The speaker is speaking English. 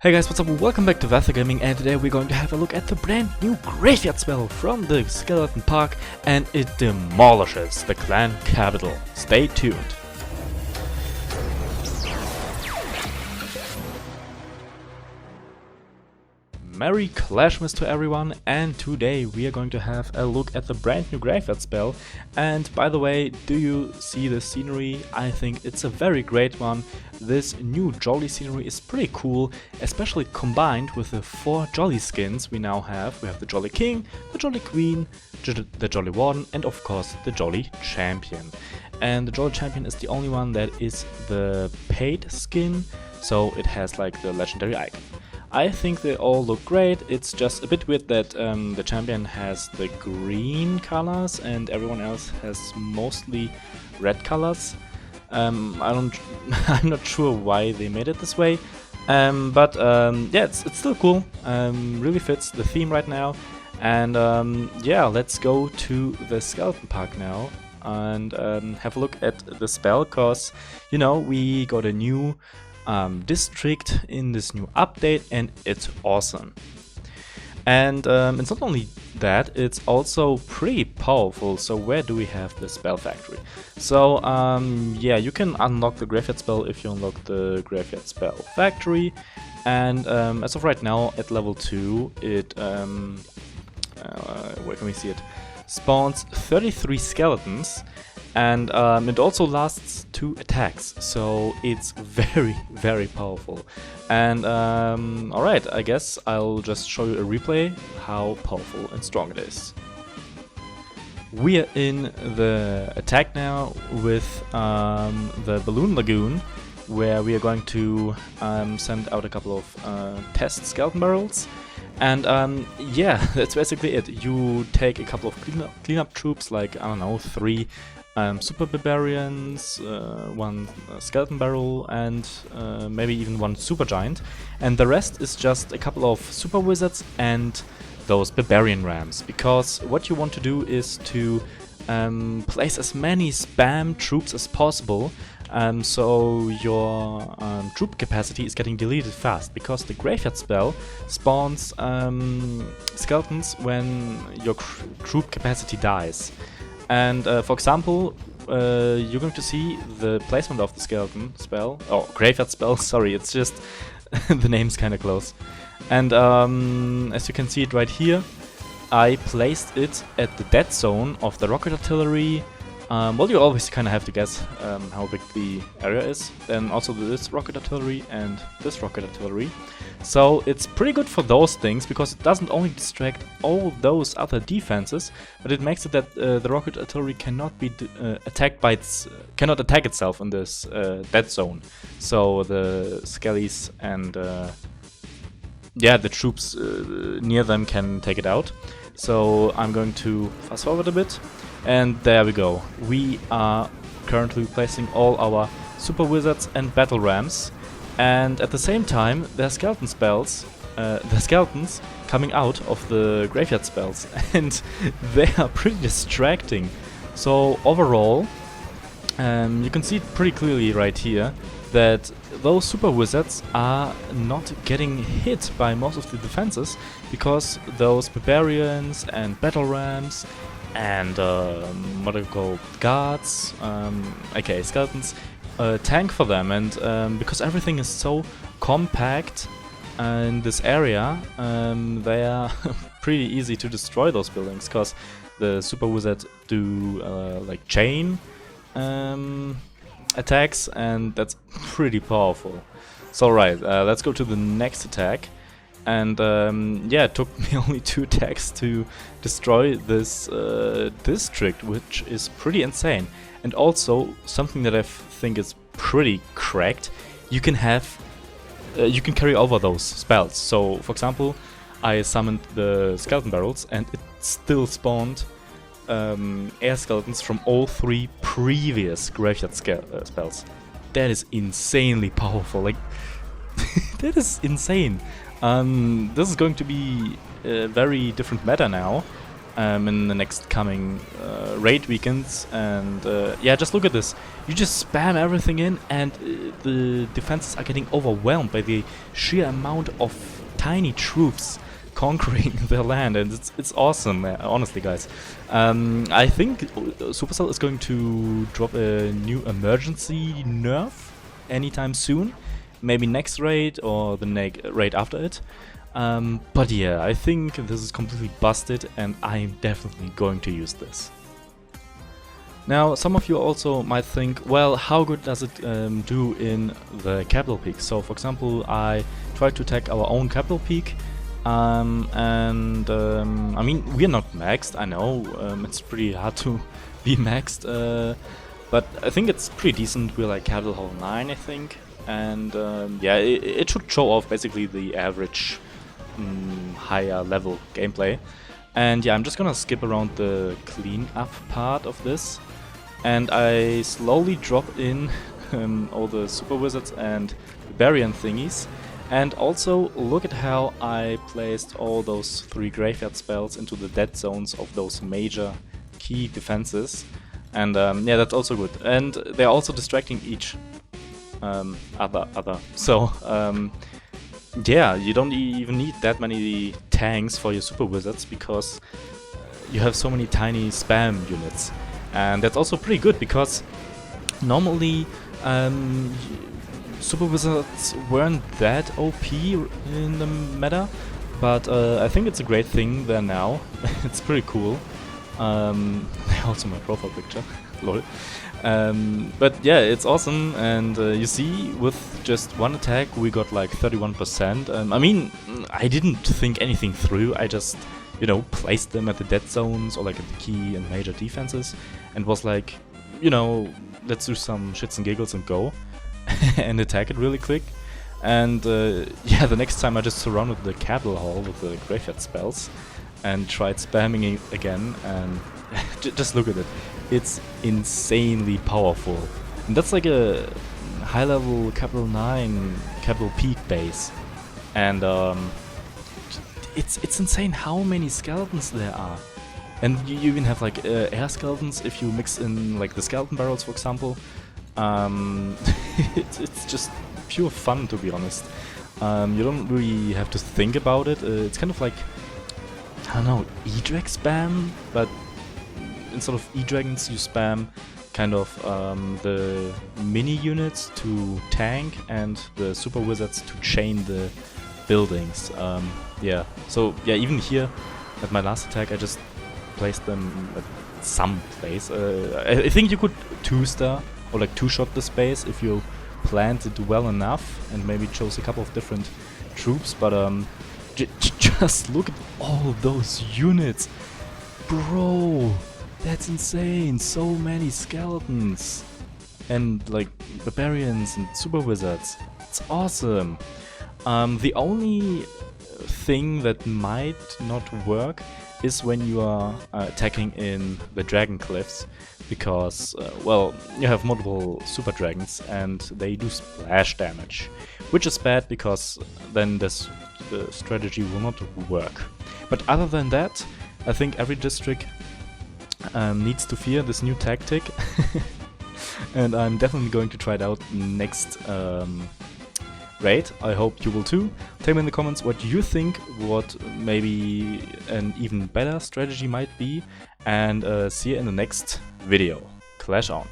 Hey guys, what's up? Welcome back to Vasa Gaming, and today we're going to have a look at the brand new graveyard spell from the Skeleton Park, and it demolishes the clan capital. Stay tuned. Merry Clashmas to everyone, and today we are going to have a look at the brand new graveyard spell. And by the way, do you see the scenery? I think it's a very great one. This new Jolly scenery is pretty cool, especially combined with the 4 Jolly skins we now have. We have the Jolly King, the Jolly Queen, the Jolly Warden, and of course the Jolly Champion. And the Jolly Champion is the only one that is the paid skin, so it has like the legendary icon. I think they all look great. It's just a bit weird that the champion has the green colors and everyone else has mostly red colors. I'm not sure why they made it this way, but yeah, it's still cool. Really fits the theme right now. And yeah, let's go to the Skeleton Park now and have a look at the spell, cause you know we got a new district in this new update, and it's awesome. And it's not only that, it's also pretty powerful. So where do we have the spell factory? So yeah, you can unlock the graveyard spell if you unlock the graveyard spell factory, and as of right now at level 2 it where can we see it, spawns 33 skeletons. And it also lasts 2 attacks, so it's very powerful. And alright, I guess I'll just show you a replay how powerful and strong it is. We are in the attack now with the Balloon Lagoon, where we are going to send out a couple of test skeleton barrels. And yeah, that's basically it. You take a couple of cleanup troops, like, I don't know, 3 super barbarians, 1 skeleton barrel, and maybe even 1 super giant, and the rest is just a couple of super wizards and those barbarian rams, because what you want to do is to place as many spam troops as possible, so your troop capacity is getting deleted fast, because the graveyard spell spawns skeletons when your troop capacity dies. And for example, you're going to see the placement of the skeleton spell, oh, graveyard spell, sorry, it's just the name's kind of close. And as you can see it right here, I placed it at the dead zone of the rocket artillery. Well, you always kind of have to guess how big the area is. Then also this rocket artillery and this rocket artillery. So it's pretty good for those things, because it doesn't only distract all those other defenses, but it makes it that the rocket artillery cannot be attacked by cannot attack itself in this dead zone. So the skellies and yeah, the troops near them can take it out. So I'm going to fast forward a bit. And there we go. We are currently placing all our super wizards and battle rams, and at the same time there are skeleton spells, the skeletons coming out of the graveyard spells, and they are pretty distracting. So overall, you can see it pretty clearly right here that those super wizards are not getting hit by most of the defenses, because those barbarians and battle rams and what do you call guards, aka skeletons, tank for them. And because everything is so compact in this area, they are pretty easy to destroy those buildings, because the super wizards do like chain attacks, and that's pretty powerful. So right, let's go to the next attack. And yeah, it took me only 2 attacks to destroy this district, which is pretty insane. And also, something that I think is pretty cracked, you can carry over those spells. So, for example, I summoned the skeleton barrels, and it still spawned air skeletons from all 3 previous graveyard spells. That is insanely powerful. Like, that is insane. This is going to be a very different meta now, in the next coming raid weekends. And yeah, just look at this. You just spam everything in, and the defenses are getting overwhelmed by the sheer amount of tiny troops conquering their land, and it's awesome, honestly, guys. I think Supercell is going to drop a new emergency nerf anytime soon, maybe next raid or the raid after it. But yeah, I think this is completely busted, and I'm definitely going to use this. Now, some of you also might think, well, how good does it do in the capital peak? So, for example, I tried to attack our own capital peak, I mean, we're not maxed, I know, it's pretty hard to be maxed, but I think it's pretty decent. We're like capital hall 9, I think, and yeah, it should show off basically the average higher level gameplay. And yeah, I'm just gonna skip around the clean-up part of this, and I slowly drop in all the super wizards and barbarian thingies. And also look at how I placed all those 3 graveyard spells into the dead zones of those major key defenses. And yeah, that's also good. And they're also distracting each other. So yeah, you don't even need that many tanks for your super wizards, because you have so many tiny spam units. And that's also pretty good, because normally super wizards weren't that OP in the meta, but I think it's a great thing there now. It's pretty cool. Also my profile picture, lol. But yeah, it's awesome, and you see, with just one attack we got like 31%. I mean, I didn't think anything through, I just, you know, placed them at the dead zones or like at the key and major defenses, and was like, you know, let's do some shits and giggles and go. And attack it really quick. And yeah, the next time I just surrounded the capital hall with the graveyard spells and tried spamming it again, and just look at it. It's insanely powerful. And that's like a high level capital 9 capital peak base. And it's insane how many skeletons there are. And you even have like air skeletons if you mix in like the skeleton barrels, for example. It's just pure fun, to be honest. You don't really have to think about it. It's kind of like, I don't know, E-Drag spam, but instead of E-Dragons you spam kind of the mini units to tank and the super wizards to chain the buildings. Yeah, so yeah, even here at my last attack I just placed them at some place. I think you could 2-star or like 2-shot the space if you planned it well enough and maybe chose a couple of different troops, but just look at all those units, bro, that's insane. So many skeletons and like barbarians and super wizards, it's awesome. The only thing that might not work is when you are attacking in the dragon cliffs, because well, you have multiple super dragons and they do splash damage, which is bad because then the strategy will not work. But other than that, I think every district needs to fear this new tactic. And I'm definitely going to try it out next raid. I hope you will too. Tell me in the comments what you think, what maybe an even better strategy might be, and see you in the next video. Clash on!